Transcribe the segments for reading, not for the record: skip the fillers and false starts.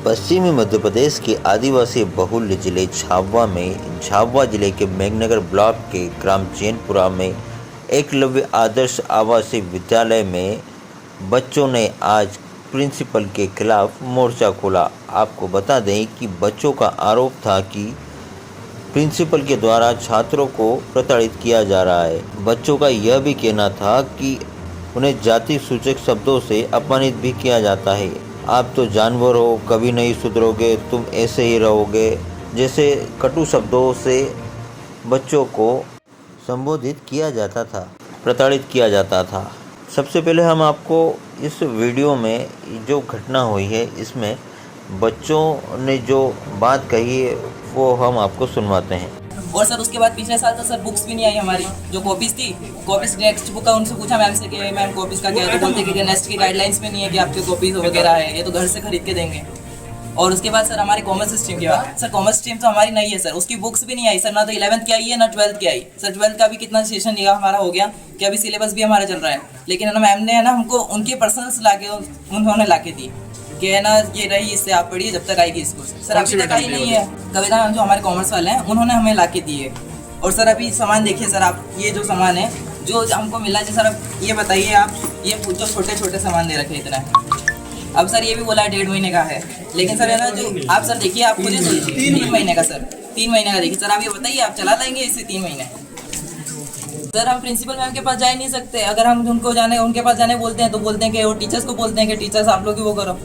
पश्चिमी मध्य प्रदेश के आदिवासी बहुल्य जिले झाबुआ जिले के मेघनगर ब्लॉक के ग्राम जैनपुरा में एकलव्य आदर्श आवासीय विद्यालय में बच्चों ने आज प्रिंसिपल के खिलाफ मोर्चा खोला। आपको बता दें कि बच्चों का आरोप था कि प्रिंसिपल के द्वारा छात्रों को प्रताड़ित किया जा रहा है। बच्चों का यह भी कहना था कि उन्हें जाति सूचक शब्दों से अपमानित भी किया जाता है। आप तो जानवर हो, कभी नहीं सुधरोगे, तुम ऐसे ही रहोगे, जैसे कटु शब्दों से बच्चों को संबोधित किया जाता था, प्रताड़ित किया जाता था। सबसे पहले हम आपको इस वीडियो में जो घटना हुई है इसमें बच्चों ने जो बात कही है वो हम आपको सुनवाते हैं। और सर उसके बाद पिछले साल तो सर बुक्स भी नहीं आई हमारी, जो कॉपीज थी, कॉपीज टेक्स्ट बुक का उनसे पूछा मैम से कि मैम कॉपीज का क्या है, तो बोलते कि नेक्स्ट की गाइडलाइंस में नहीं है कि आपके कॉपीज वगैरह है, ये तो घर से खरीद के देंगे। और उसके बाद सर हमारी कॉमर्स स्ट्रीम की बात, सर कॉमर्स स्ट्रीम तो हमारी नहीं है सर, उसकी बुक्स भी नहीं आई सर, ना तो 11th की आई है ना 12th की आई। सर 12th का भी कितना सेशन निकाह हमारा हो गया कि अभी सिलेबस भी हमारा चल रहा है, लेकिन है ना मैम ने है ना हमको उनकी पर्सनल्स ला के उन्होंने ला के दी कि है ना ये रही, इससे आप पढ़िए जब तक आएगी इसको। सर अभी तक आई नहीं है। कविता जो हमारे कॉमर्स वाले हैं उन्होंने हमें ला के दी है। और सर अभी सामान देखिए सर आप, ये जो सामान है जो हमको मिला है सर, अब ये बताइए आप, ये जो छोटे छोटे सामान दे रखे इतना। अब सर ये भी बोला है 1.5 महीने का है, लेकिन सर है ना जो आप सर देखिए, आप खुद ही 3 महीने का सर, 3 महीने का देखिए सर। आप ये बताइए आप चला लेंगे इससे 3 महीने? सर हम प्रिंसिपल मैम के पास जा ही नहीं सकते। अगर हम उनके पास जाने बोलते हैं तो बोलते हैं कि वो टीचर्स को बोलते हैं कि टीचर्स आप लोग ही वो करो,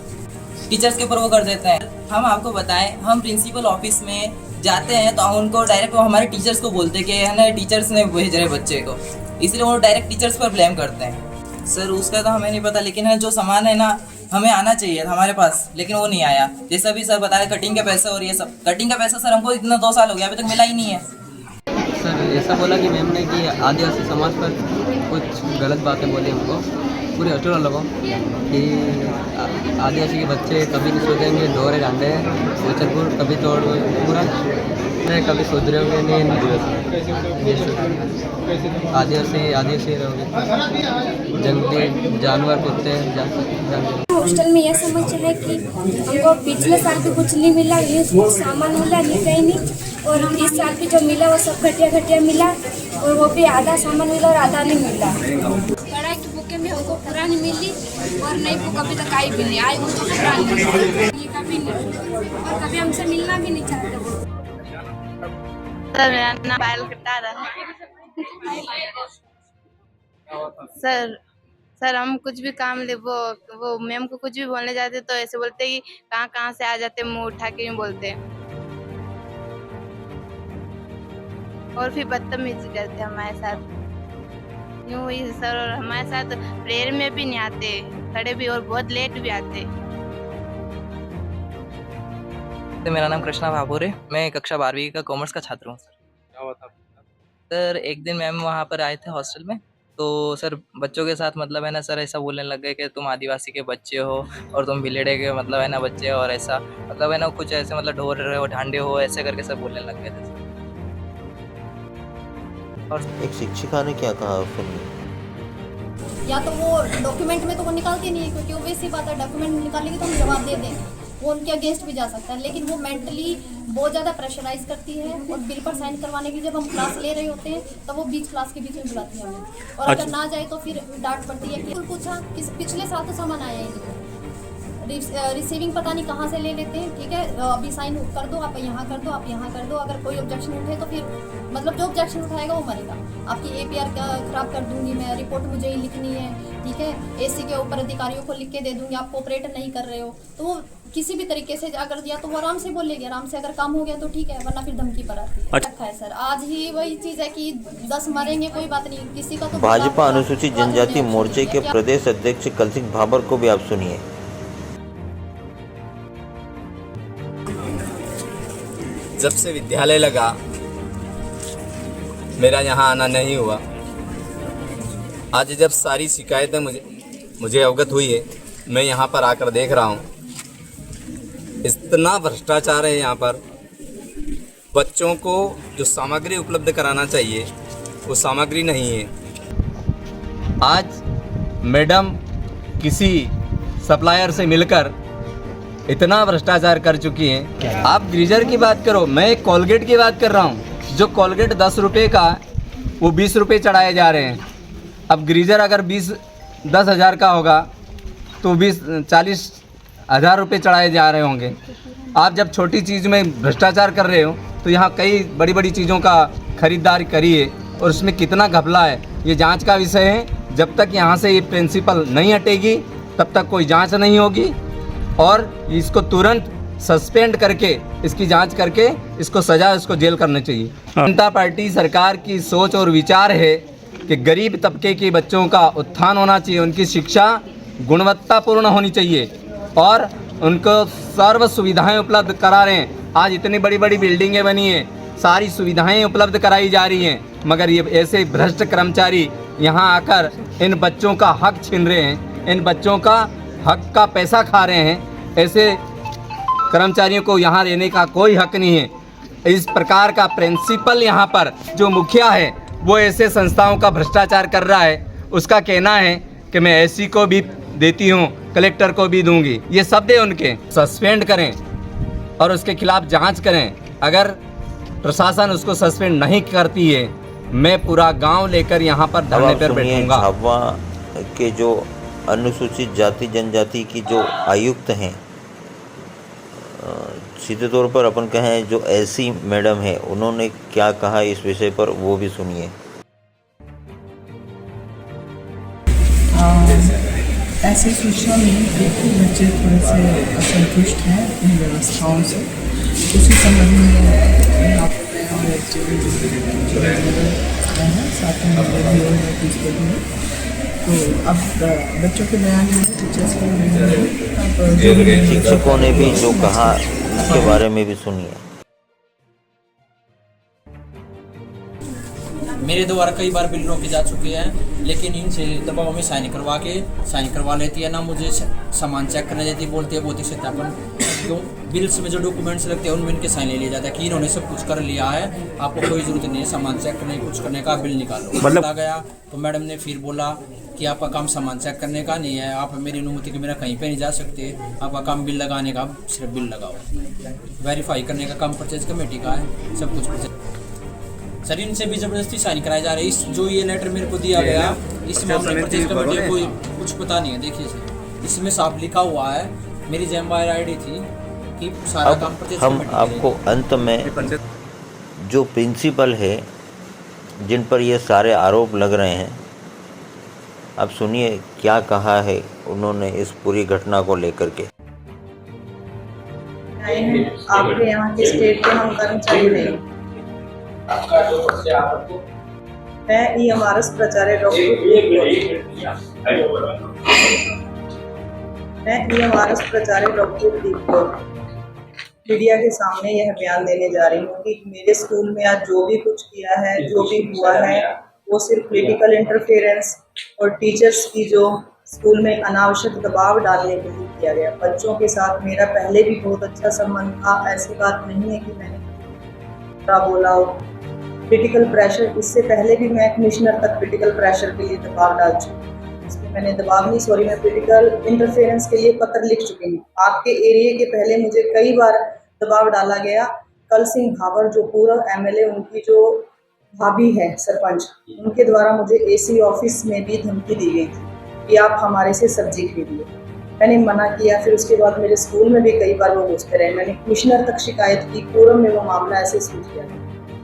टीचर्स के ऊपर वो कर देते हैं। हम आपको बताएं, हम प्रिंसिपल ऑफिस में जाते हैं तो उनको डायरेक्ट वो हमारे टीचर्स को बोलते हैं कि है ना टीचर्स ने भेज रहे बच्चे को, इसलिए वो डायरेक्ट टीचर्स पर ब्लेम करते हैं। सर उसका तो हमें नहीं पता, लेकिन है जो सामान है ना हमें आना चाहिए था हमारे पास, लेकिन वो नहीं आया। जैसा भी सर बता रहे कटिंग का पैसा और ये सब, कटिंग का पैसा सर हमको इतना 2 साल हो गया अभी तक मिला ही नहीं है। सर ऐसा बोला कि मैम ने कि आदिवासी समाज पर कुछ गलत बातें बोली हमको, पूरे हॉस्टल वालों को, कि आदिवासी के बच्चे कभी नहीं सोचेंगे, डोरे डांडे उचरपुर कभी तोड़ पूरा नहीं, कभी सुधरेंगे नहीं, आदिवासी रहोगे, जंगली जानवर कुत्ते हॉस्टल में यह समस्या है कि हमको पिछले साल भी कुछ नहीं मिला, ये सामान मिला नहीं कहीं नहीं, और इस साल भी जो मिला वो सब घटिया मिला, और वो भी आधा सामान मिला और आधा नहीं मिला। पढ़ाई की बुकें भी हमको पूरा नहीं मिली, और नई बुक अभी तक आई भी नहीं, आई वो तो पूरा नहीं ये कभी नहीं, और कभी हमसे मिलना भी नहीं चाहते। सर मेरा नाम पायल कटारा है। सर हम कुछ भी काम ले वो मैम को कुछ भी बोलने जाते तो ऐसे बोलते कि कहाँ से आ जाते, मुंह उठा के यूँ बोलते, और फिर बदतमीजी करते हमारे साथ यूँ ही सर। और हमारे साथ प्रेयर में भी नहीं आते, खड़े भी, और बहुत लेट भी आते। मेरा नाम कृष्णा भाभोर है, मैं कक्षा 12वीं का कॉमर्स का छात्र हूँ। क्या हुआ था? सर एक दिन मैम वहाँ पर आए थे हॉस्टल में, तो सर बच्चों के साथ मतलब है ना सर ऐसा बोलने लग गए कि तुम आदिवासी के बच्चे हो और तुम भिलेड़े के मतलब है ना बच्चे हो, और ऐसा मतलब है ना कुछ ऐसे मतलब ढोर रहे हो, ढांडे हो, ऐसे करके सब बोलने लग गए थे। और एक शिक्षिका ने क्या कहा सुनिए। या तो वो डॉक्यूमेंट में तो वो निकालते नहीं है, क्योंकि वो वैसी बात है, डॉक्यूमेंट निकालेंगे तो हम जवाब दे देंगे, वो उनके अगेंस्ट भी जा सकता है, लेकिन वो मेंटली बहुत ज़्यादा प्रेशराइज करती है। और बिल पर साइन करवाने के लिए जब हम क्लास ले रहे होते हैं तब वो बीच क्लास के बीच में बुलाती है हमें, और अगर ना जाए तो फिर डांट पड़ती है कि पूछा किस पिछले साल तो सामान आया ही नहीं, रिसीविंग पता नहीं कहाँ से ले लेते हैं। ठीक है, अभी साइन कर दो, आप यहाँ कर दो, आप यहाँ कर दो, अगर कोई ऑब्जेक्शन उठे तो फिर मतलब जो ऑब्जेक्शन उठाएगा वो मरेगा। आपकी APR खराब कर दूंगी मैं, रिपोर्ट मुझे ही लिखनी है, ठीक है, AC के ऊपर अधिकारियों को लिख के दे दूंगी, आप कोऑपरेट नहीं कर रहे हो, तो वो किसी भी तरीके से अगर दिया तो वो आराम से बोलेगी, आराम से अगर काम हो गया तो ठीक है, वरना फिर धमकी पर आती है। अच्छा है सर, आज ही वही चीज़ है कि 10 मरेंगे कोई बात नहीं, किसी का तो। भाजपा अनुसूचित जनजाति मोर्चे के प्रदेश अध्यक्ष कलसिंह भाबर को भी आप सुनिए। जब से विद्यालय लगा मेरा यहाँ आना नहीं हुआ, आज जब सारी शिकायतें मुझे अवगत हुई है, मैं यहाँ पर आकर देख रहा हूँ इतना भ्रष्टाचार है यहाँ पर। बच्चों को जो सामग्री उपलब्ध कराना चाहिए वो सामग्री नहीं है। आज मैडम किसी सप्लायर से मिलकर इतना भ्रष्टाचार कर चुकी हैं। आप ग्रीजर की बात करो, मैं एक कोलगेट की बात कर रहा हूँ। जो कोलगेट 10 रुपये का वो 20 रुपये चढ़ाए जा रहे हैं। अब ग्रीजर अगर 10,000 का होगा तो 40,000 रुपये चढ़ाए जा रहे होंगे। आप जब छोटी चीज़ में भ्रष्टाचार कर रहे हो तो यहाँ कई बड़ी बड़ी चीज़ों का खरीदारी करिए और उसमें कितना घपला है ये जांच का विषय है। जब तक यहाँ से ये प्रिंसिपल नहीं हटेगी तब तक कोई जांच नहीं होगी और इसको तुरंत सस्पेंड करके इसकी जांच करके इसको सजा, इसको जेल करना चाहिए। जनता पार्टी सरकार की सोच और विचार है कि गरीब तबके के बच्चों का उत्थान होना चाहिए, उनकी शिक्षा गुणवत्तापूर्ण होनी चाहिए और उनको सर्व सुविधाएं उपलब्ध करा रहे हैं। आज इतनी बड़ी बड़ी बिल्डिंगें बनी हैं, सारी सुविधाएं उपलब्ध कराई जा रही हैं, मगर ये ऐसे भ्रष्ट कर्मचारी यहाँ आकर इन बच्चों का हक छीन रहे हैं, इन बच्चों का हक का पैसा खा रहे हैं। ऐसे कर्मचारियों को यहाँ रहने का कोई हक नहीं है। इस प्रकार का प्रिंसिपल यहाँ पर जो मुखिया है वो ऐसे संस्थाओं का भ्रष्टाचार कर रहा है। उसका कहना है कि मैं एससी को भी देती हूँ, कलेक्टर को भी दूंगी। ये शब्द है उनके। सस्पेंड करें और उसके खिलाफ जांच करें। अगर प्रशासन उसको सस्पेंड नहीं करती है मैं पूरा गांव लेकर यहाँ पर धरने पर बैठूंगा। झाबुआ के जो अनुसूचित जाति जनजाति की जो आयुक्त हैं, सीधे तौर पर अपन कहें जो एससी मैडम है, उन्होंने क्या कहा इस विषय पर वो भी सुनिए। ऐसी सूचना मिली कि बच्चे थोड़े से असंतुष्ट हैं इन व्यवस्थाओं से। उसी संबंध में आपको साथ में प्रिंसिपल भी, तो अब बच्चों के बयान में टीचर्स के शिक्षकों ने भी जो कहा उसके बारे में भी सुनिए। मेरे द्वारा कई बार बिल रोके जा चुके हैं, लेकिन इनसे दबाव में साइन करवा लेती है, ना मुझे सामान चेक करने देती, बोलती है भौतिक सत्यापन। क्यों बिल्स में जो डॉक्यूमेंट्स लगते हैं उनमें इनके साइन ले लिया जाता है कि इन्होंने सब कुछ कर लिया है, आपको कोई ज़रूरत नहीं है सामान चेक करने कुछ करने का, बिल निकालो। मतलब आ गया तो मैडम ने फिर बोला कि आपका काम सामान चेक करने का नहीं है, आप मेरी अनुमति के बिना कहीं पे नहीं जा सकते, आपका काम बिल लगाने का, सिर्फ बिल लगाओ। वेरीफाई करने का काम परचेज कमेटी का है, सब कुछ सर इनसे भी ज़बरदस्ती साइन कराए जा रहे हैं। इस जो ये लेटर मेरे को दिया गया इस मामले परचेज कमेटी को कुछ पता नहीं है। देखिए सर इसमें साफ लिखा हुआ है, मेरी जेमवायर आईडी थी कि सारा काम परचेज कमेटी करेगी। आपको अंत में जो प्रिंसिपल है जिन पर ये सारे आरोप लग रहे हैं, आप सुनिए क्या कहा है उन्होंने इस पूरी घटना को लेकर के। आपके यहाँ के स्टेट के हम कर्मचारी नहीं, मैं EMRS प्राचार्य डॉक्टर मीडिया के सामने यह बयान देने जा रही हूँ कि मेरे स्कूल में आज जो भी कुछ किया है, जो भी हुआ है, वो सिर्फ पॉलिटिकल इंटरफेरेंस और टीचर्स की जो स्कूल में अनावश्यक दबाव डालने के लिए किया गया। बच्चों के साथ मेरा पहले भी बहुत अच्छा संबंध था, ऐसी बात नहीं है कि मैंने बोला हो। पॉलिटिकल प्रेशर, इससे पहले भी मैं कमिश्नर तक पॉलिटिकल प्रेशर के लिए दबाव डाल चुकी हूँ। इसमें मैंने दबाव नहीं, सॉरी, मैं पॉलिटिकल इंटरफेरेंस के लिए पत्र लिख चुकी हूँ। आपके एरिया के पहले मुझे कई बार दबाव डाला गया। कल सिंह भावर जो पूर्व MLA, उनकी जो भाभी है सरपंच, उनके द्वारा मुझे AC ऑफिस में भी धमकी दी गई थी कि आप हमारे से सब्जी खरीदिए। मैंने मना किया। फिर उसके बाद मेरे स्कूल में भी कई बार वो घुसते रहे। मैंने कमिश्नर तक शिकायत की, कोरम में वो मामला ऐसे सूझ गया।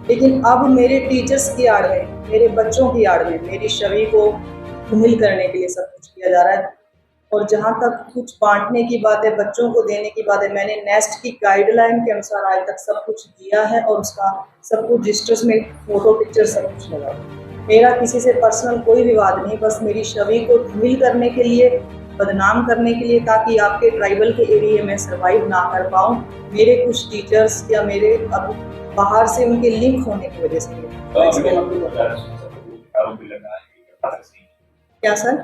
लेकिन अब मेरे टीचर्स की आड़ में, मेरे बच्चों की आड़ में, मेरी छवि को धूमिल करने के लिए सब कुछ किया जा रहा है। और जहाँ तक कुछ बांटने की बात है, बच्चों को देने की बात है, मैंने नेस्ट की गाइडलाइन के अनुसार आज तक सब कुछ दिया है और उसका सब कुछ रजिस्टर्स में फोटो पिक्चर सब कुछ लगा। मेरा किसी से पर्सनल कोई विवाद नहीं, बस मेरी छवि को धूमिल करने के लिए, बदनाम करने के लिए, ताकि आपके ट्राइबल के एरिया में सर्वाइव ना कर पाऊँ। मेरे कुछ टीचर्स या मेरे अब बाहर से उनके लिंक होने की वजह से क्या सर?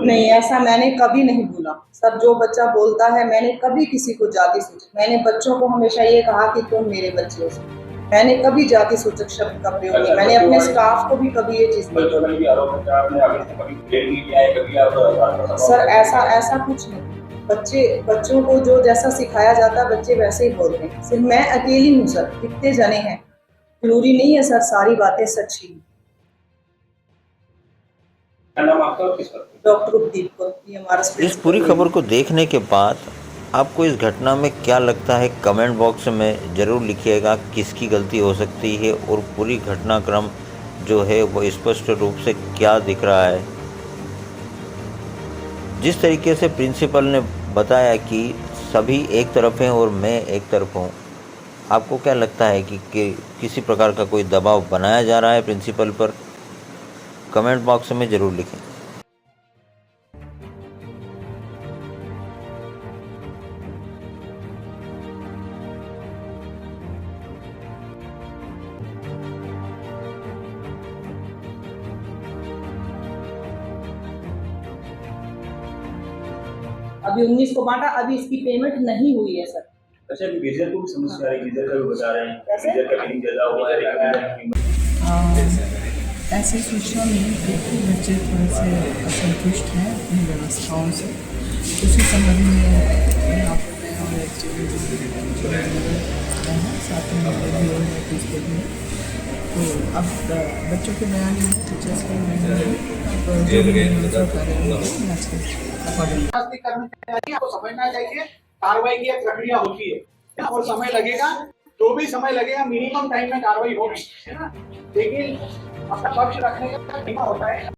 नहीं, ऐसा मैंने कभी नहीं बोला सर। जो बच्चा बोलता है, मैंने कभी किसी को जाति सूचक, मैंने बच्चों को हमेशा ये कहा कि तुम मेरे बच्चे हो। मैंने कभी जाति सूचक शब्द का प्रयोग नहीं, मैंने अपने स्टाफ को भी कभी ये चीज नहीं बोली। सर ऐसा कुछ नहीं। बच्चों को जो जैसा सिखाया जाता है बच्चे वैसे ही बोलते हैं। सिर्फ मैं अकेली हूँ सर, कितने जने हैं, जरूरी नहीं है सर सारी बातें सच्ची। क्या नाम आपका और किस पर? डॉक्टर उपदीप को, ये हमारा इस पूरी खबर को देखने के बाद आपको इस घटना में क्या लगता है, कमेंट बॉक्स में ज़रूर लिखिएगा किसकी गलती हो सकती है और पूरी घटनाक्रम जो है वो स्पष्ट रूप से क्या दिख रहा है। जिस तरीके से प्रिंसिपल ने बताया कि सभी एक तरफ हैं और मैं एक तरफ हूँ, आपको क्या लगता है कि किसी प्रकार का कोई दबाव बनाया जा रहा है प्रिंसिपल पर? कमेंट बॉक्स में ज़रूर लिखें। अभी 19 को बांटा, अभी इसकी पेमेंट नहीं हुई है सर। अच्छा, गीजर को भी समस्या आ रही है, गीजर का भी बता रहे हैं, कैसे? गीजर का बिलिंग ज़्यादा हुआ है लेकिन ऐसी सूचना मिली थी कि बच्चे थोड़े से असंतुष्ट हैं अपनी व्यवस्थाओं से। उसी संबंध में यहाँ पर मैं और साथ में नोटिस दे दी। तो अब बच्चों के बयान में टीचर्स के आपको समझना चाहिए कार्रवाई की एक प्रक्रिया होती है और समय लगेगा, जो भी समय लगेगा मिनिमम टाइम में कार्रवाई होगी, है ना। लेकिन अपना पक्ष रखने का तरीका होता है।